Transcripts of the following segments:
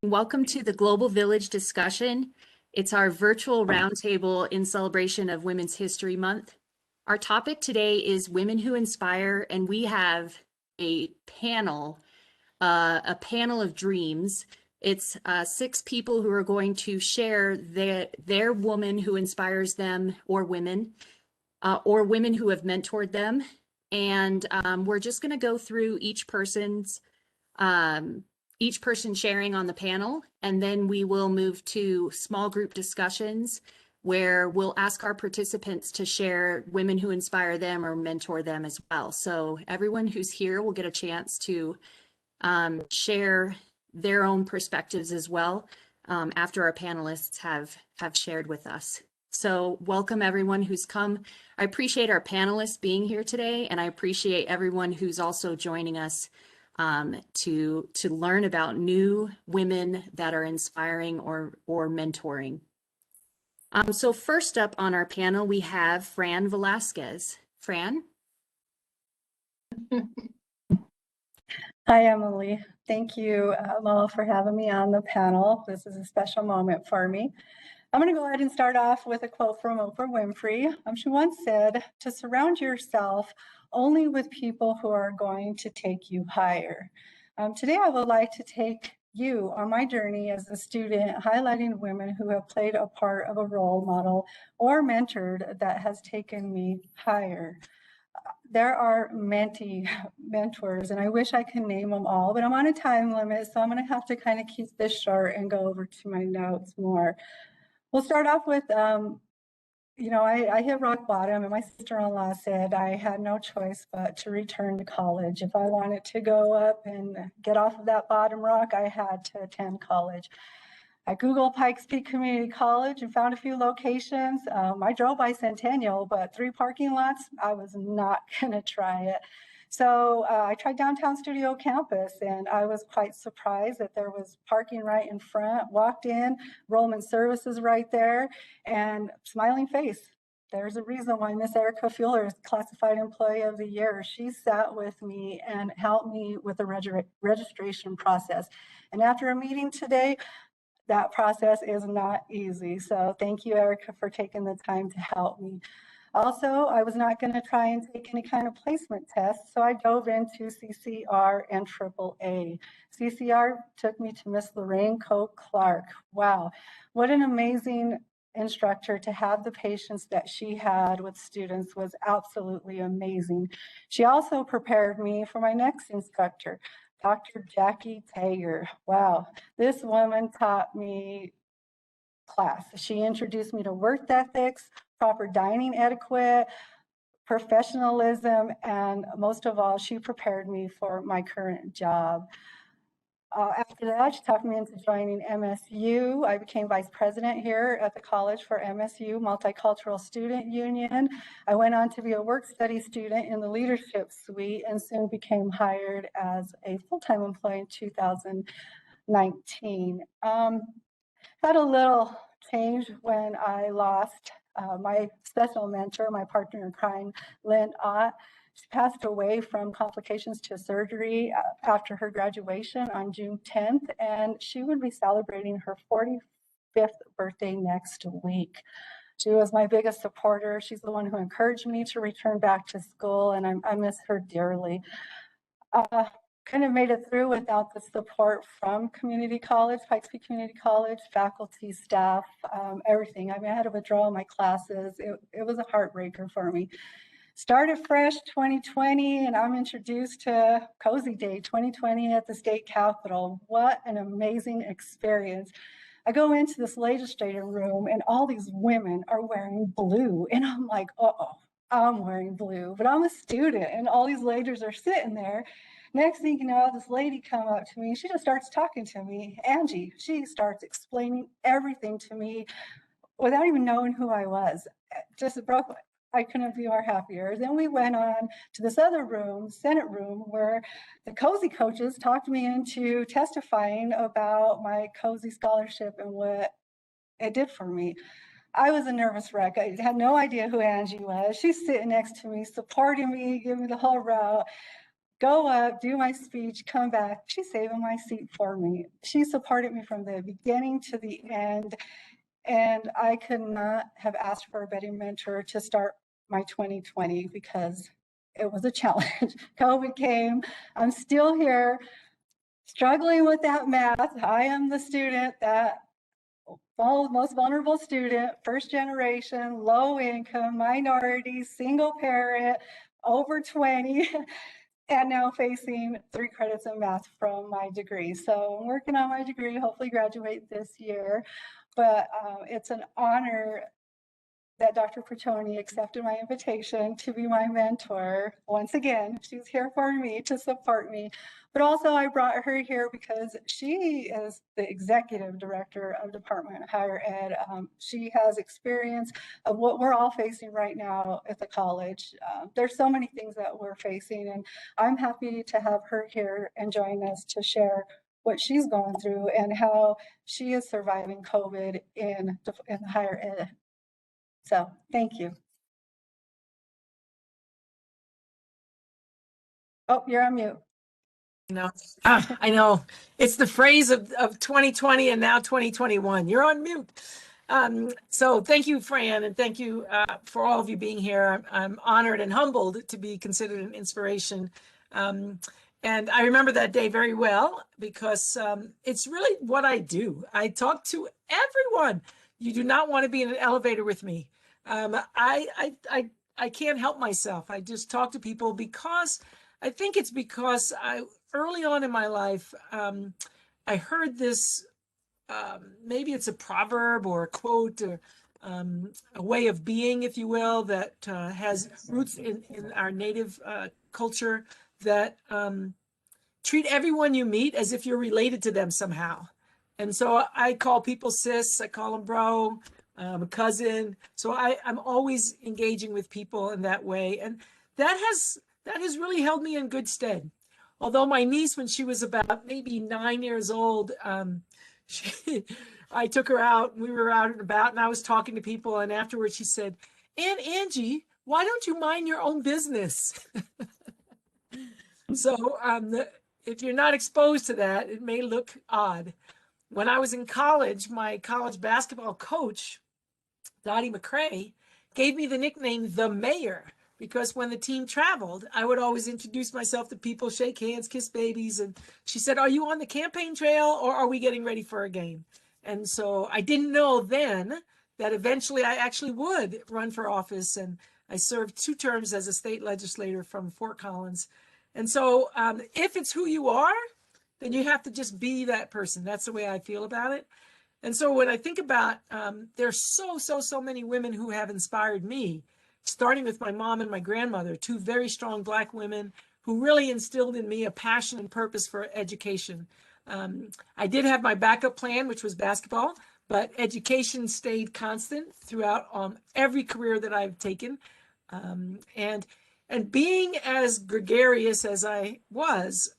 Welcome to the Global Village discussion. It's our virtual roundtable in celebration of Women's History Month. Our topic today is Women Who Inspire, and we have a panel of dreams. It's 6 people who are going to share their woman who inspires them, or women who have mentored them. And we're just going to go through each person sharing on the panel, and then we will move to small group discussions where we'll ask our participants to share women who inspire them or mentor them as well. So everyone who's here will get a chance to share their own perspectives as well after our panelists have shared with us. So welcome everyone who's come. I appreciate our panelists being here today, and I appreciate everyone who's also joining us to learn about new women that are inspiring or mentoring. So first up on our panel, we have Fran Velasquez. Fran? Hi, Emily. Thank you, Lola, for having me on the panel. This is a special moment for me. I'm going to go ahead and start off with a quote from Oprah Winfrey. She once said, "To surround yourself only with people who are going to take you higher." Today, I would like to take you on my journey as a student, highlighting women who have played a part of a role model or mentored that has taken me higher. There are many mentors, and I wish I could name them all, but I'm on a time limit, so I'm going to have to kind of keep this short and go over to my notes more. We'll start off with, I hit rock bottom, and my sister-in-law said I had no choice but to return to college. If I wanted to go up and get off of that bottom rock, I had to attend college. I Googled Pikes Peak Community College and found a few locations. I drove by Centennial, but 3 parking lots, I was not going to try it. So I tried Downtown Studio Campus, and I was quite surprised that there was parking right in front. Walked in, enrollment services right there, and smiling face. There's a reason why Miss Erica Fuller is Classified Employee of the Year. She sat with me and helped me with the registration process. And after a meeting today, that process is not easy. So thank you, Erica, for taking the time to help me. Also, I was not going to try and take any kind of placement test, so I dove into CCR and AAA. CCR took me to Miss Lorraine Coe Clark. Wow, what an amazing instructor. To have the patience that she had with students was absolutely amazing. She also prepared me for my next instructor, Dr. Jackie Tager. Wow, this woman taught me class. She introduced me to work ethics, proper dining etiquette, professionalism, and most of all, she prepared me for my current job. After that, she talked me into joining MSU. I became vice president here at the college for MSU, Multicultural Student Union. I went on to be a work study student in the leadership suite and soon became hired as a full-time employee in 2019. Had a little change when I lost my special mentor, my partner in crime, Lynnae. She passed away from complications to surgery after her graduation on June 10th, and she would be celebrating her 45th birthday next week. She was my biggest supporter. She's the one who encouraged me to return back to school, and I miss her dearly. Kind of made it through without the support from community college, Pikes Peak Community College, faculty, staff, everything. I mean, I had to withdraw my classes. It was a heartbreaker for me. Started fresh 2020, and I'm introduced to Cozy Day 2020 at the state capitol. What an amazing experience. I go into this legislative room, and all these women are wearing blue, and I'm like, uh-oh, I'm wearing blue, but I'm a student, and all these ladies are sitting there. Next thing you know, this lady come up to me. She just starts talking to me, Angie. She starts explaining everything to me without even knowing who I was. Just broke. I couldn't be more happier. Then we went on to this other room, Senate room, where the Cozy coaches talked me into testifying about my Cozy scholarship and what it did for me. I was a nervous wreck. I had no idea who Angie was. She's sitting next to me, supporting me, giving me the whole route. go up, do my speech, come back. She's saving my seat for me. She supported me from the beginning to the end. And I could not have asked for a better mentor to start my 2020 because it was a challenge. COVID came. I'm still here struggling with that math. I am the student that most vulnerable student, first generation, low income, minority, single parent, over 20, and now facing 3 credits in math from my degree. So I'm working on my degree, hopefully graduate this year. But it's an honor that Dr. Pertoni accepted my invitation to be my mentor. Once again, she's here for me to support me. But also I brought her here because she is the executive director of Department of Higher Ed. She has experience of what we're all facing right now at the college. There's so many things that we're facing, and I'm happy to have her here and join us to share what she's going through and how she is surviving COVID in higher ed. So thank you. Oh, you're on mute. No, I know. It's the phrase of 2020 and now 2021. You're on mute. So thank you, Fran, and thank you for all of you being here. I'm honored and humbled to be considered an inspiration. And I remember that day very well because it's really what I do. I talk to everyone. You do not want to be in an elevator with me. I can't help myself. I just talk to people because I think it's because early on in my life, I heard this, maybe it's a proverb or a quote or a way of being, if you will, that has roots in our native culture that treat everyone you meet as if you're related to them somehow. And so I call people sis, I call them bro, a cousin. So I'm always engaging with people in that way. And that has really held me in good stead. Although my niece, when she was about maybe 9 years old, I took her out and we were out and about and I was talking to people, and afterwards she said, "Aunt Angie, why don't you mind your own business?" So if you're not exposed to that, it may look odd. When I was in college, my college basketball coach, Dottie McCrae, gave me the nickname the Mayor, because when the team traveled, I would always introduce myself to people, shake hands, kiss babies. And she said, "Are you on the campaign trail or are we getting ready for a game?" And so I didn't know then that eventually I actually would run for office. And I served 2 terms as a state legislator from Fort Collins. And so if it's who you are, then you have to just be that person. That's the way I feel about it. And so when I think about, there's so many women who have inspired me, starting with my mom and my grandmother, 2 very strong Black women who really instilled in me a passion and purpose for education. I did have my backup plan, which was basketball, but education stayed constant throughout every career that I've taken. And being as gregarious as I was,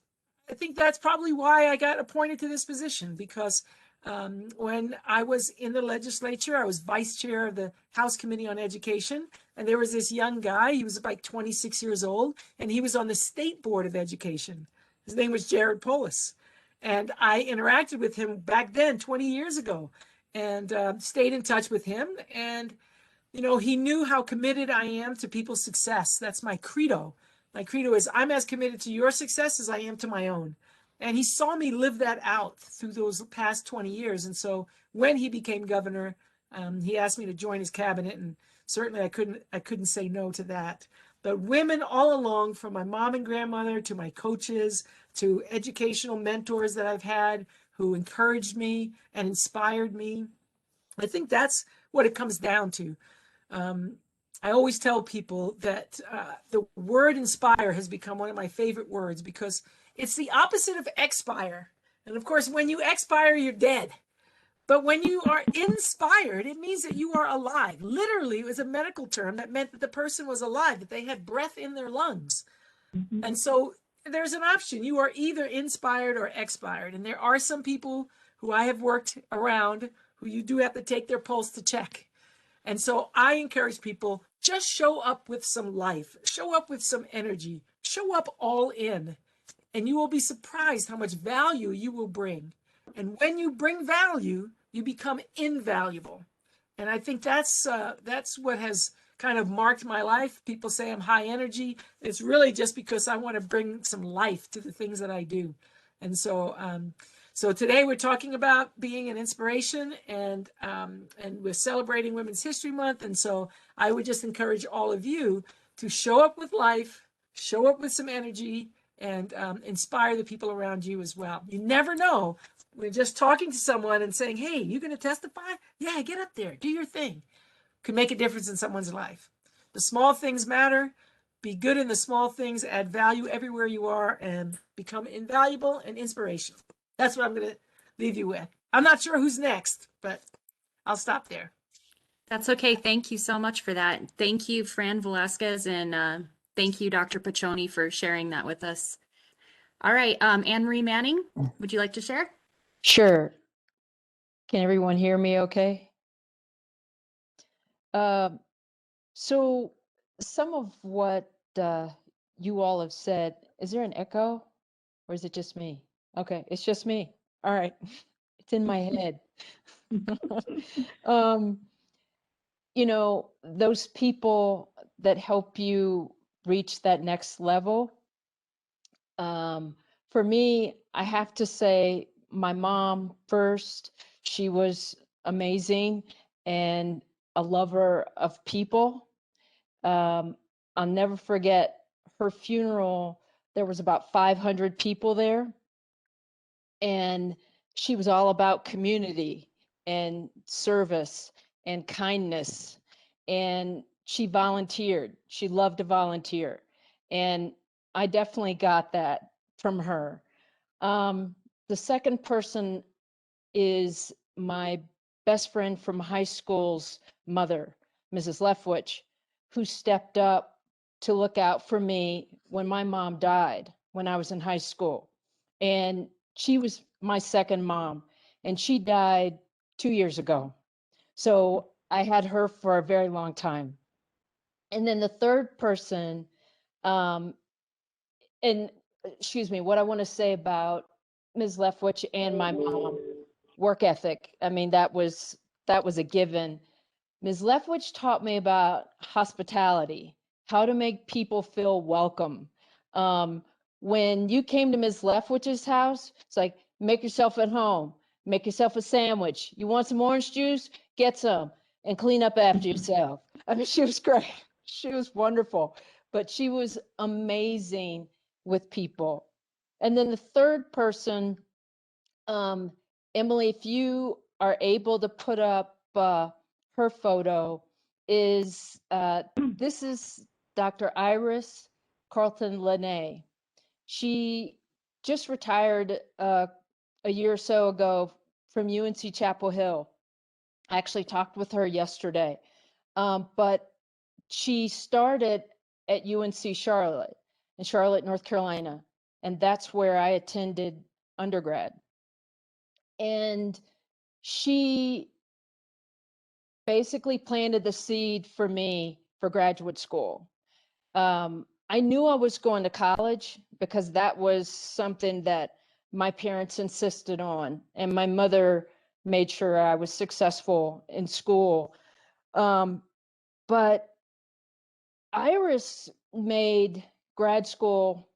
I think that's probably why I got appointed to this position, because when I was in the legislature, I was vice chair of the House Committee on Education, and there was this young guy, he was like 26 years old, and he was on the State Board of Education. His name was Jared Polis. And I interacted with him back then, 20 years ago, and stayed in touch with him. And, you know, he knew how committed I am to people's success. That's my credo. My credo is I'm as committed to your success as I am to my own. And he saw me live that out through those past 20 years. And so when he became governor, he asked me to join his cabinet, and certainly I couldn't say no to that. But women all along, from my mom and grandmother to my coaches to educational mentors that I've had who encouraged me and inspired me, I think that's what it comes down to. I always tell people that the word inspire has become one of my favorite words because it's the opposite of expire. And of course, when you expire, you're dead. But when you are inspired, it means that you are alive. Literally, it was a medical term that meant that the person was alive, that they had breath in their lungs. Mm-hmm. And so there's an option. You are either inspired or expired. And there are some people who I have worked around who you do have to take their pulse to check. And so I encourage people, just show up with some life, show up with some energy, show up all in, and you will be surprised how much value you will bring. And when you bring value, you become invaluable. And I think that's what has kind of marked my life. People say I'm high energy. It's really just because I want to bring some life to the things that I do. And so, so today we're talking about being an inspiration, and we're celebrating Women's History Month. And so I would just encourage all of you to show up with life, show up with some energy, and inspire the people around you as well. You never know. We're just talking to someone and saying, hey, you going to testify? Yeah, get up there, do your thing. Could make a difference in someone's life. The small things matter. Be good in the small things, add value everywhere you are, and become invaluable and inspirational. That's what I'm going to leave you with. I'm not sure who's next, but I'll stop there. That's okay. Thank you so much for that. Thank you, Fran Velasquez, and thank you, Dr. Piccioni, for sharing that with us. All right, Anne Marie Manning, would you like to share? Sure. Can everyone hear me okay? So some of what you all have said, is there an echo or is it just me? Okay, it's just me. All right. It's in my head. You know, those people that help you reach that next level. For me, I have to say my mom first. She was amazing and a lover of people. I'll never forget her funeral. There was about 500 people there, and she was all about community and service and kindness. And she volunteered. She loved to volunteer. And I definitely got that from her. The second person is my best friend from high school's mother, Mrs. Leftwich, who stepped up to look out for me when my mom died when I was in high school. And she was my second mom, and she died 2 years ago. So I had her for a very long time. And then the third person, and excuse me, what I want to say about Ms. Leftwich and my mom, work ethic. I mean, that was a given. Ms. Leftwich taught me about hospitality, how to make people feel welcome. When you came to Ms. Leftwich's house, it's like, make yourself at home, make yourself a sandwich. You want some orange juice? Get some and clean up after yourself. I mean, she was great. She was wonderful, but she was amazing with people. And then the third person, Emily, if you are able to put up her photo, is this is Dr. Iris Carlton Lynnae. She just retired a year or so ago from UNC Chapel Hill. I actually talked with her yesterday, but she started at UNC Charlotte, in Charlotte, North Carolina, and that's where I attended undergrad. And she basically planted the seed for me for graduate school. I knew I was going to college because that was something that my parents insisted on, and my mother made sure I was successful in school. But Iris made grad school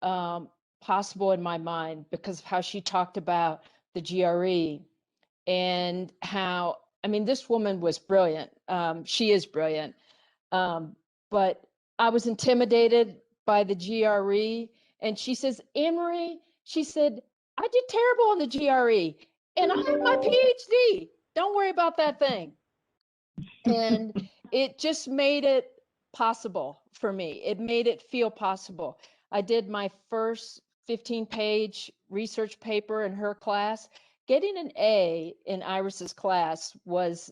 possible in my mind because of how she talked about the GRE and how, I mean, this woman was brilliant. She is brilliant. But I was intimidated by the GRE. And she says, Anne-Marie, she said, I did terrible on the GRE and I have my PhD. Don't worry about that thing. And it just made it possible for me. It made it feel possible. I did my first 15-page research paper in her class. Getting an A in Iris's class was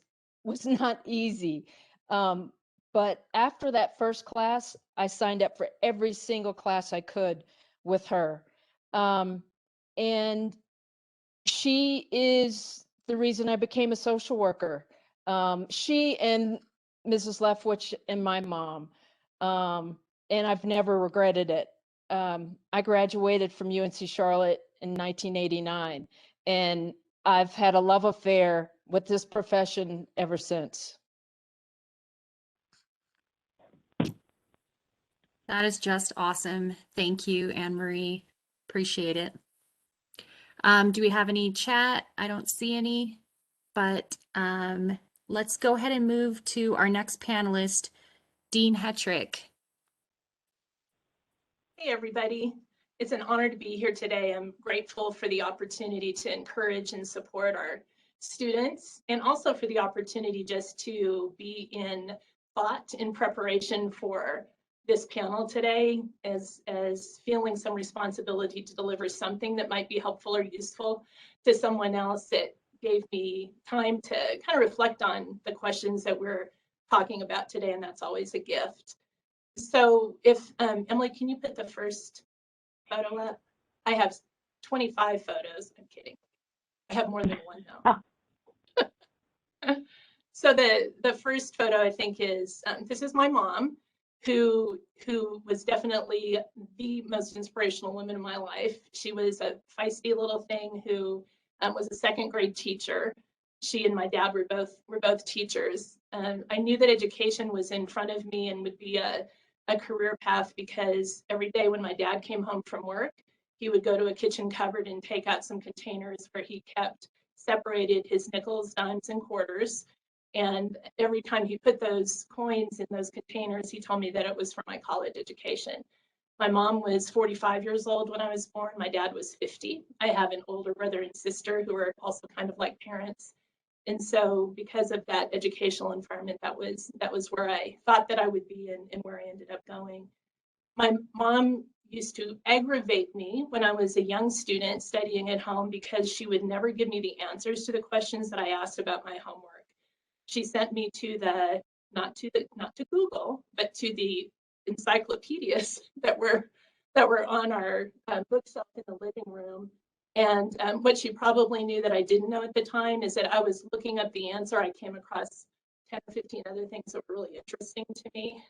not easy. But after that first class, I signed up for every single class I could with her. And she is the reason I became a social worker. She and Mrs. Leftwich and my mom. And I've never regretted it. I graduated from UNC Charlotte in 1989, and I've had a love affair with this profession ever since. That is just awesome. Thank you, Anne Marie. Appreciate it. Do we have any chat? I don't see any, but let's go ahead and move to our next panelist, Dean Hetrick. Hey, everybody. It's an honor to be here today. I'm grateful for the opportunity to encourage and support our students, and also for the opportunity just to be in thought in preparation for this panel today, as feeling some responsibility to deliver something that might be helpful or useful to someone else. That gave me time to kind of reflect on the questions that we're talking about today, and that's always a gift. So if, Emily, can you put the first photo up? I have 25 photos. I'm kidding. I have more than one now. So the first photo, I think, is this is my mom, who was definitely the most inspirational woman in my life. She was a feisty little thing who was a second grade teacher. She and my dad were both teachers. I knew that education was in front of me and would be a career path, because every day when my dad came home from work, he would go to a kitchen cupboard and take out some containers where he separated his nickels, dimes, and quarters. And every time he put those coins in those containers, he told me that it was for my college education. My mom was 45 years old when I was born. My dad was 50. I have an older brother and sister who are also kind of like parents. And so because of that educational environment, that was where I thought that I would be, and where I ended up going. My mom used to aggravate me when I was a young student studying at home, because she would never give me the answers to the questions that I asked about my homework. She sent me to not to Google, but to the encyclopedias that were on our bookshelf in the living room. And what she probably knew that I didn't know at the time is that I was looking up the answer. I came across 10 or 15 other things that were really interesting to me,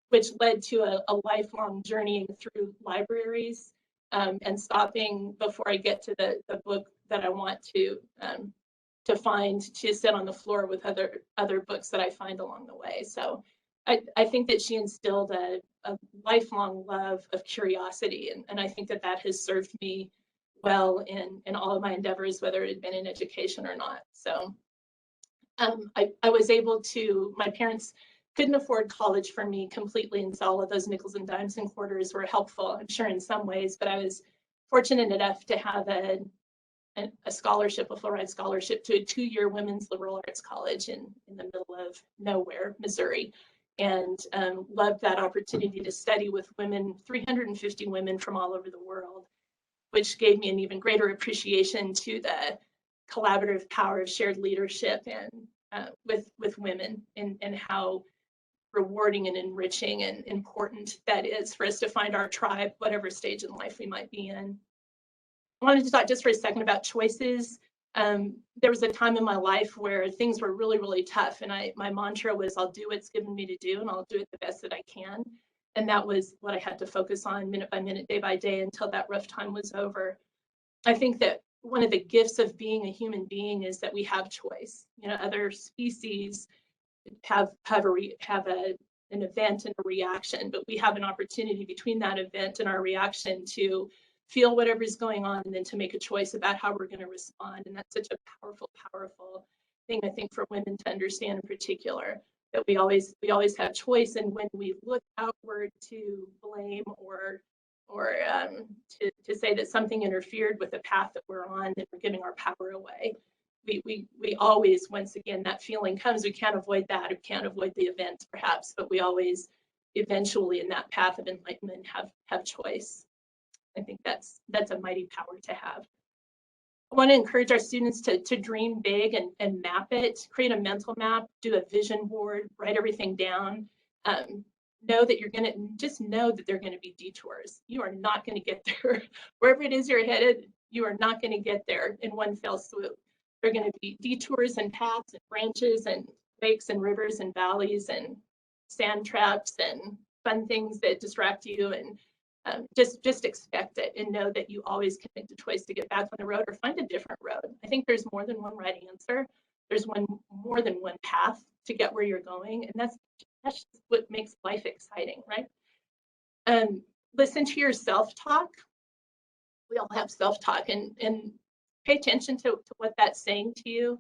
which led to a lifelong journeying through libraries, and stopping before I get to the book that I want to find, to sit on the floor with other books that I find along the way. So I think that she instilled a lifelong love of curiosity, and I think that has served me well in all of my endeavors, whether it had been in education or not. So I was able to, my parents couldn't afford college for me completely, and so all of those nickels and dimes and quarters were helpful, I'm sure, in some ways, but I was fortunate enough to have a scholarship, a full-ride scholarship, to a 2-year women's liberal arts college in the middle of nowhere, Missouri, and loved that opportunity to study with women, 350 women from all over the world, which gave me an even greater appreciation to the collaborative power of shared leadership and with women, and how rewarding and enriching and important that is for us to find our tribe, whatever stage in life we might be in. I wanted to talk just for a second about choices. There was a time in my life where things were really, really tough, and my mantra was, I'll do what's given me to do, and I'll do it the best that I can. And that was what I had to focus on minute by minute, day by day, until that rough time was over. I think that one of the gifts of being a human being is that we have choice. You know, other species have an event and a reaction, but we have an opportunity between that event and our reaction to feel whatever's going on, and then to make a choice about how we're going to respond. And that's such a powerful, powerful thing, I think, for women to understand in particular, that we always have choice. And when we look outward to blame or to say that something interfered with the path that we're on, then we're giving our power away. We always, once again, that feeling comes, we can't avoid that, we can't avoid the event perhaps, but we always eventually in that path of enlightenment have choice. I think that's a mighty power to have. I want to encourage our students to dream big and map it, create a mental map, do a vision board, write everything down. Know that know that there are going to be detours. You are not going to get there. Wherever it is you're headed, you are not going to get there in one fell swoop. There are going to be detours and paths and branches and lakes and rivers and valleys and sand traps and fun things that distract you. And Just expect it and know that you always can make the choice to get back on the road or find a different road. I think there's more than one right answer. There's more than one path to get where you're going, and that's just what makes life exciting, right? Listen to your self-talk. We all have self-talk, and pay attention to what that's saying to you.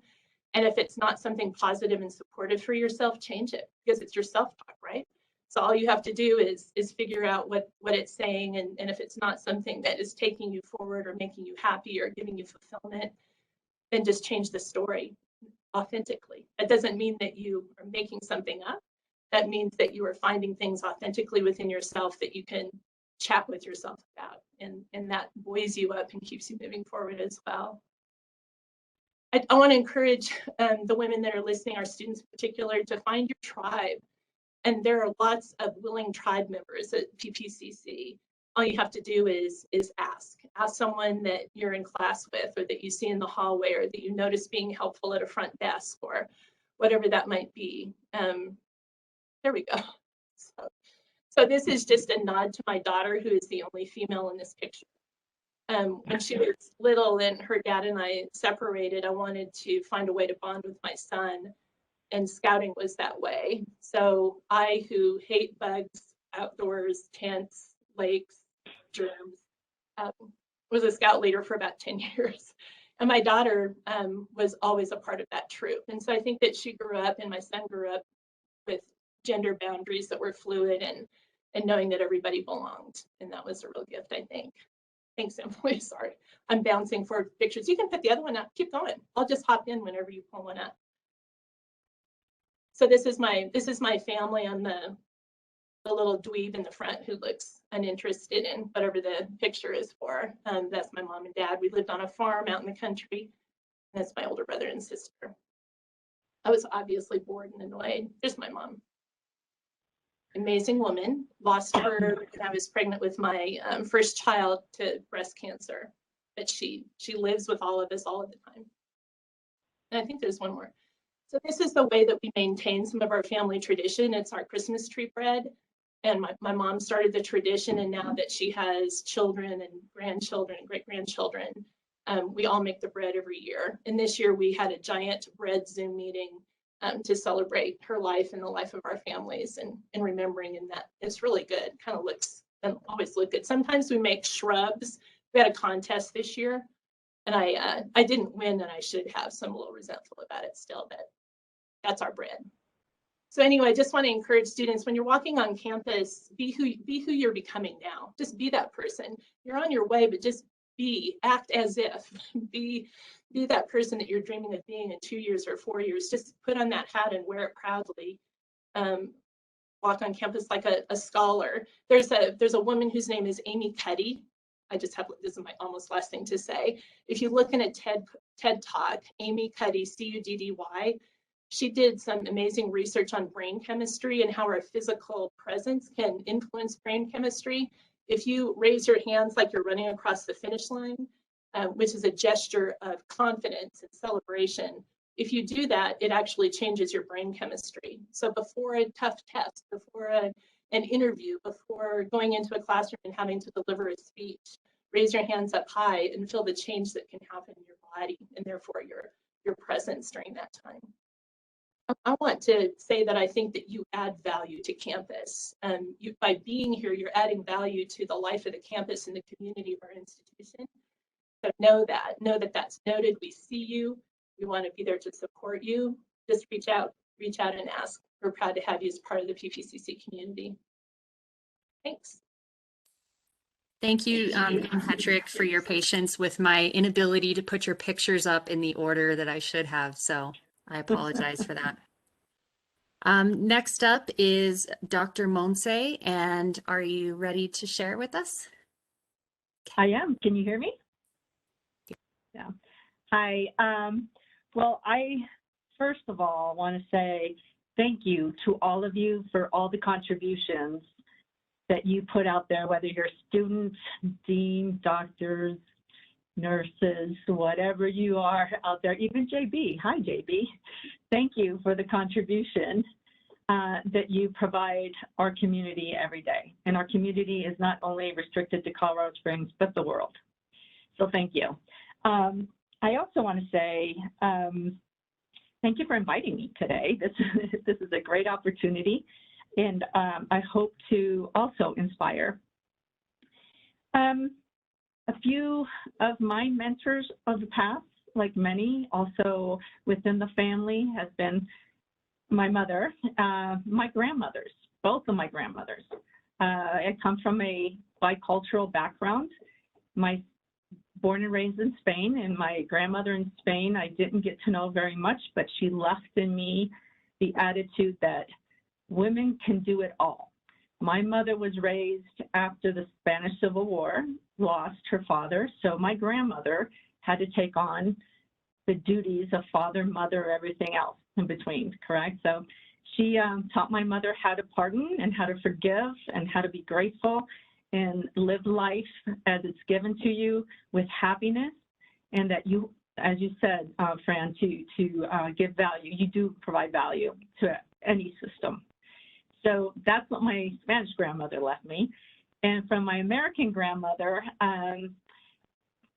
And if it's not something positive and supportive for yourself, change it, because it's your self-talk, right? So all you have to do is figure out what it's saying, and if it's not something that is taking you forward or making you happy or giving you fulfillment, then just change the story authentically. That doesn't mean that you are making something up. That means that you are finding things authentically within yourself that you can chat with yourself about, and that buoys you up and keeps you moving forward as well. I want to encourage the women that are listening, our students in particular, to find your tribe. And there are lots of willing tribe members at PPCC. All you have to do is ask someone that you're in class with, or that you see in the hallway, or that you notice being helpful at a front desk, or whatever that might be. There we go. So this is just a nod to my daughter, who is the only female in this picture. When she was little and her dad and I separated, I wanted to find a way to bond with my son, and scouting was that way. So I, who hate bugs, outdoors, tents, lakes, germs, was a scout leader for about 10 years. And my daughter was always a part of that troop. And so I think that she grew up, and my son grew up, with gender boundaries that were fluid, and knowing that everybody belonged. And that was a real gift, I think. Thanks, Emily. Sorry, I'm bouncing for pictures. You can put the other one up. Keep going. I'll just hop in whenever you pull one up. So this is my family. I'm the little dweeb in the front who looks uninterested in whatever the picture is for. That's my mom and dad. We lived on a farm out in the country. And that's my older brother and sister. I was obviously bored and annoyed. There's my mom. Amazing woman. Lost her when I was pregnant with my first child to breast cancer. But she lives with all of us all of the time. And I think there's one more. So this is the way that we maintain some of our family tradition. It's our Christmas tree bread. And my mom started the tradition, and now that she has children and grandchildren and great-grandchildren, we all make the bread every year. And this year we had a giant bread Zoom meeting to celebrate her life and the life of our families, and remembering, and that it's really good. Kind of looks, and always look good. Sometimes we make shrubs. We had a contest this year, and I didn't win, and I should have. So I'm a little resentful about it still, but that's our bread. So anyway, I just want to encourage students, when you're walking on campus, be who you're becoming now. Just be that person. You're on your way, but just act as if, be that person that you're dreaming of being in 2 years or 4 years. Just put on that hat and wear it proudly. Walk on campus like a scholar. There's a woman whose name is Amy Cuddy. I just have, this is my almost last thing to say. If you look in a TED Talk, Amy Cuddy, C-U-D-D-Y, she did some amazing research on brain chemistry and how our physical presence can influence brain chemistry. If you raise your hands like you're running across the finish line, which is a gesture of confidence and celebration, if you do that, it actually changes your brain chemistry. So before a tough test, before an interview, before going into a classroom and having to deliver a speech, raise your hands up high and feel the change that can happen in your body, and therefore your presence during that time. I want to say that I think that you add value to campus. By being here, you're adding value to the life of the campus and the community of our institution. So know that that's noted. We see you. We want to be there to support you. Just reach out and ask. We're proud to have you as part of the PPCC community. Thanks. Thank you, Hetrick, for your patience with my inability to put your pictures up in the order that I should have. So I apologize for that. Next up is Dr. Monse, and are you ready to share with us? I am. Can you hear me? Yeah. Hi. Well, I first of all want to say thank you to all of you for all the contributions that you put out there, whether you're students, deans, doctors, nurses, whatever you are out there, even JB. Hi, JB. Thank you for the contribution. that you provide our community every day. And our community is not only restricted to Colorado Springs, but the world. So thank you. I also want to say thank you for inviting me today. This is a great opportunity, and I hope to also inspire. A few of my mentors of the past, like many, also within the family, has been my mother, my grandmothers, both of my grandmothers. I come from a bicultural background. Born and raised in Spain, and my grandmother in Spain, I didn't get to know very much, but she left in me the attitude that women can do it all. My mother was raised after the Spanish Civil War, lost her father, so my grandmother had to take on the duties of father, mother, everything else in between, correct? So she taught my mother how to pardon and how to forgive and how to be grateful and live life as it's given to you with happiness, and that you, as you said, Fran, to give value. You do provide value to any system. So that's what my Spanish grandmother left me. And from my American grandmother,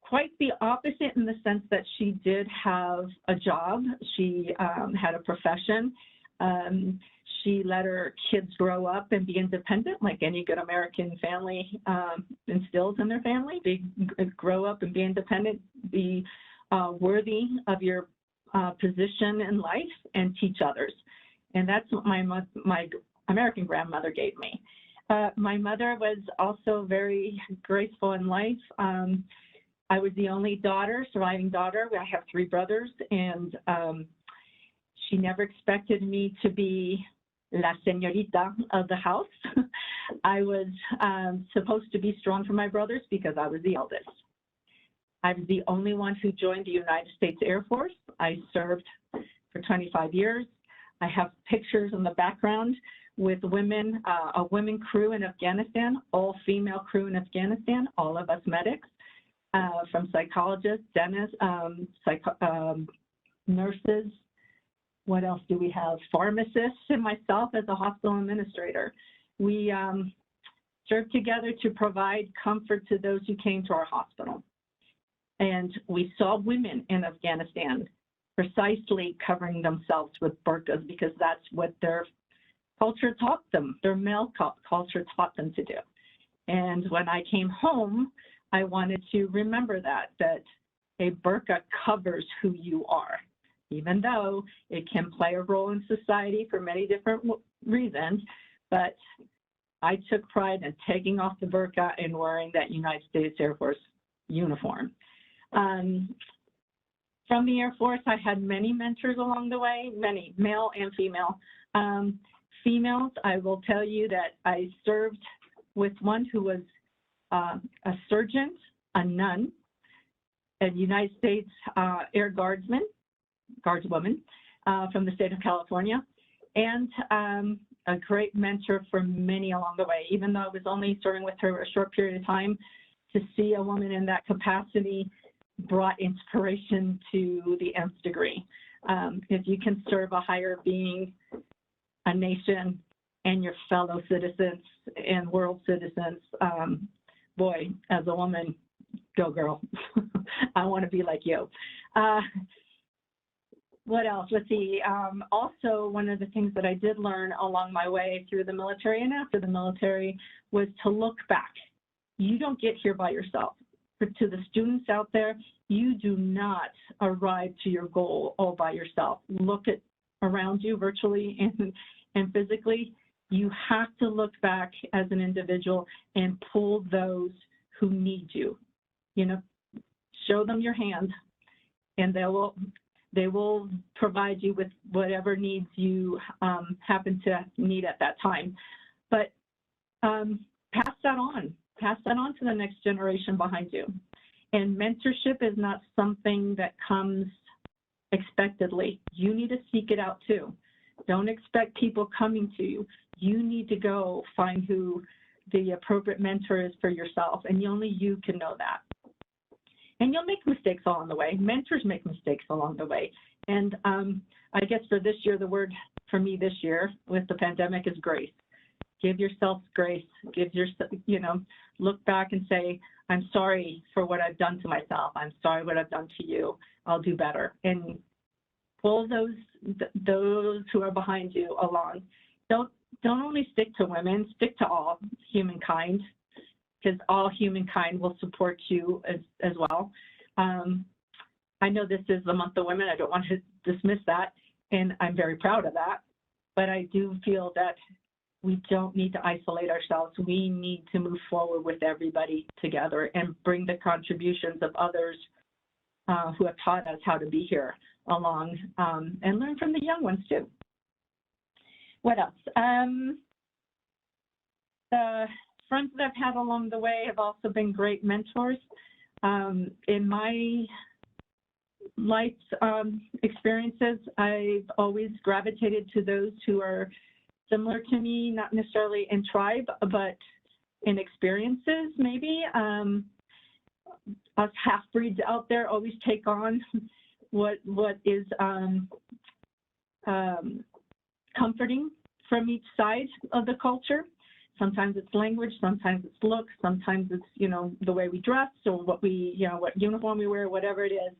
quite the opposite in the sense that she did have a job. She had a profession. She let her kids grow up and be independent, like any good American family instills in their family. Grow up and be independent, be worthy of your position in life, and teach others. And that's what my American grandmother gave me. My mother was also very graceful in life. I was the only daughter, surviving daughter. I have 3 brothers, and she never expected me to be la señorita of the house. I was supposed to be strong for my brothers because I was the eldest. I was the only one who joined the United States Air Force. I served for 25 years. I have pictures in the background with women, a women crew in Afghanistan, all female crew in Afghanistan, all of us medics, from psychologists, dentists, nurses. What else do we have? Pharmacists, and myself as a hospital administrator. We served together to provide comfort to those who came to our hospital. And we saw women in Afghanistan precisely covering themselves with burqas because that's what their culture taught them, their male culture taught them to do. And when I came home, I wanted to remember that a burqa covers who you are, even though it can play a role in society for many different reasons. But I took pride in taking off the burqa and wearing that United States Air Force uniform. From the Air Force, I had many mentors along the way, many, male and female. Females, I will tell you that I served with one who was a surgeon, a nun, a United States Air Guardswoman from the state of California, and a great mentor for many along the way. Even though I was only serving with her a short period of time, to see a woman in that capacity brought inspiration to the nth degree. If you can serve a higher being, a nation, and your fellow citizens and world citizens, boy, as a woman, go girl. I want to be like you. What else? Let's see. Also, one of the things that I did learn along my way through the military and after the military was to look back. You don't get here by yourself. To the students out there, you do not arrive to your goal all by yourself. Look at around you virtually and physically. You have to look back as an individual and pull those who need you. You know, show them your hand, and they will provide you with whatever needs you happen to need at that time. But pass that on. Pass that on to the next generation behind you. And mentorship is not something that comes expectedly. You need to seek it out too. Don't expect people coming to you. You need to go find who the appropriate mentor is for yourself, and only you can know that. And you'll make mistakes along the way. Mentors make mistakes along the way. And I guess for this year, the word for me this year with the pandemic is grace. Give yourself grace. Give yourself, look back and say, I'm sorry for what I've done to myself. I'm sorry what I've done to you. I'll do better. And pull those who are behind you along. Don't only stick to women, stick to all humankind, because all humankind will support you as well. I know this is the month of women. I don't want to dismiss that, and I'm very proud of that. But I do feel that we don't need to isolate ourselves. We need to move forward with everybody together and bring the contributions of others who have taught us how to be here along, and learn from the young ones too. What else? The friends that I've had along the way have also been great mentors. In my life experiences, I've always gravitated to those who are similar to me, not necessarily in tribe, but in experiences maybe. Us half-breeds out there always take on what is comforting from each side of the culture. Sometimes it's language, sometimes it's looks, sometimes it's, the way we dress or what we, what uniform we wear, whatever it is.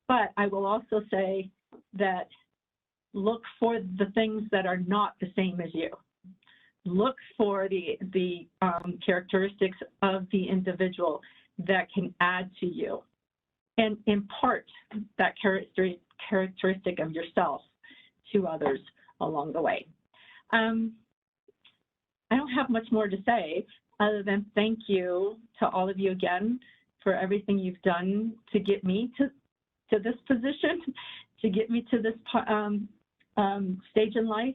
But I will also say that look for the things that are not the same as you. Look for the characteristics of the individual that can add to you and impart that characteristic of yourself to others along the way. I don't have much more to say other than thank you to all of you again for everything you've done to get me to this position, to get me to this stage in life.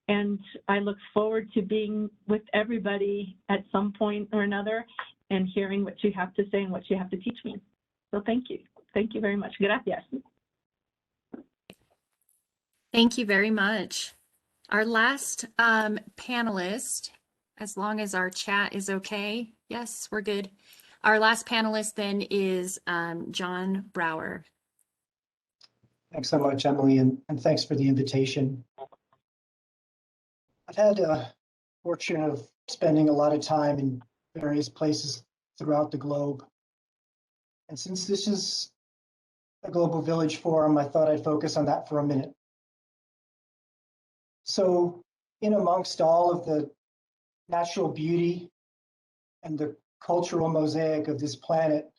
And I look forward to being with everybody at some point or another and hearing what you have to say and what you have to teach me. So thank you. Thank you very much. Gracias. Thank you very much. Our last panelist, as long as our chat is okay. Yes, we're good. Our last panelist then is John Brower. Thanks so much, Emily, and thanks for the invitation. I've had the fortune of spending a lot of time in various places throughout the globe. And since this is a Global Village Forum, I thought I'd focus on that for a minute. So in amongst all of the natural beauty and the cultural mosaic of this planet,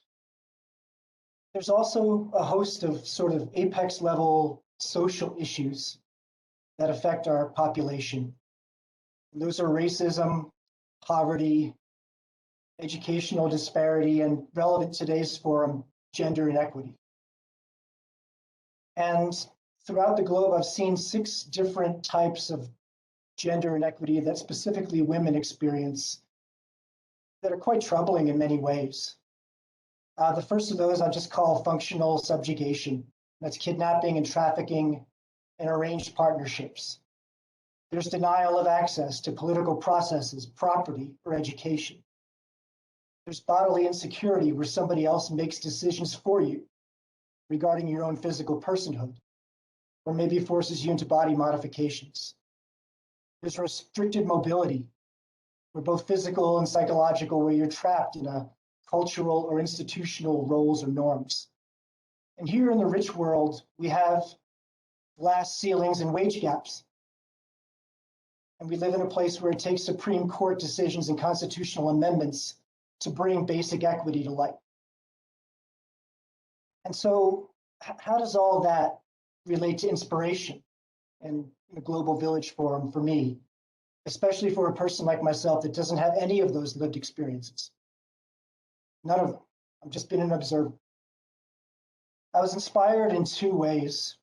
there's also a host of sort of apex level social issues that affect our population. And those are racism, poverty, educational disparity, and relevant to today's forum, gender inequity. And throughout the globe, I've seen 6 different types of gender inequity that specifically women experience that are quite troubling in many ways. The first of those I just call functional subjugation. That's kidnapping and trafficking and arranged partnerships. There's denial of access to political processes, property, or education. There's bodily insecurity where somebody else makes decisions for you regarding your own physical personhood, or maybe forces you into body modifications. There's restricted mobility, where both physical and psychological, where you're trapped in a cultural or institutional roles or norms. And here in the rich world, we have glass ceilings and wage gaps. And we live in a place where it takes Supreme Court decisions and constitutional amendments to bring basic equity to light. And so how does all that relate to inspiration and the Global Village Forum for me, especially for a person like myself that doesn't have any of those lived experiences? None of them. I've just been an observer. I was inspired in 2 ways.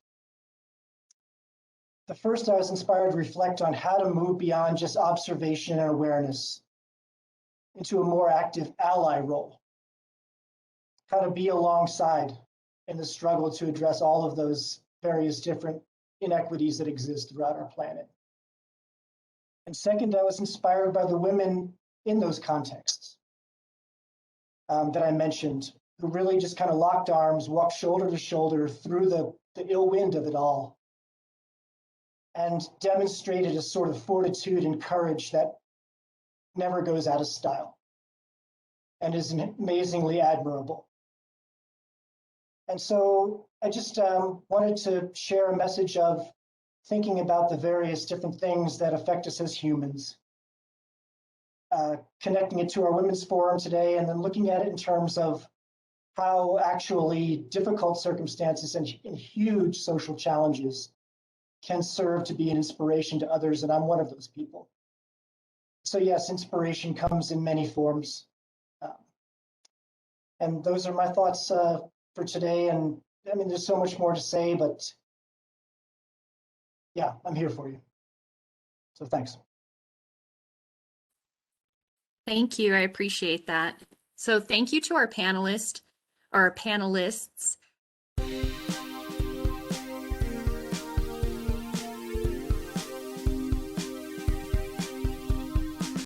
The first, I was inspired to reflect on how to move beyond just observation and awareness into a more active ally role, how to be alongside in the struggle to address all of those various different inequities that exist throughout our planet. And second, I was inspired by the women in those contexts. that I mentioned, who really just kind of locked arms, walked shoulder to shoulder through the ill wind of it all, and demonstrated a sort of fortitude and courage that never goes out of style and is amazingly admirable. And so I just wanted to share a message of thinking about the various different things that affect us as humans, connecting it to our Women's Forum today, and then looking at it in terms of how actually difficult circumstances and huge social challenges can serve to be an inspiration to others, and I'm one of those people. So yes, inspiration comes in many forms. And those are my thoughts for today. And I mean, there's so much more to say, but yeah, I'm here for you. So thanks. Thank you. I appreciate that. So thank you to our panelists.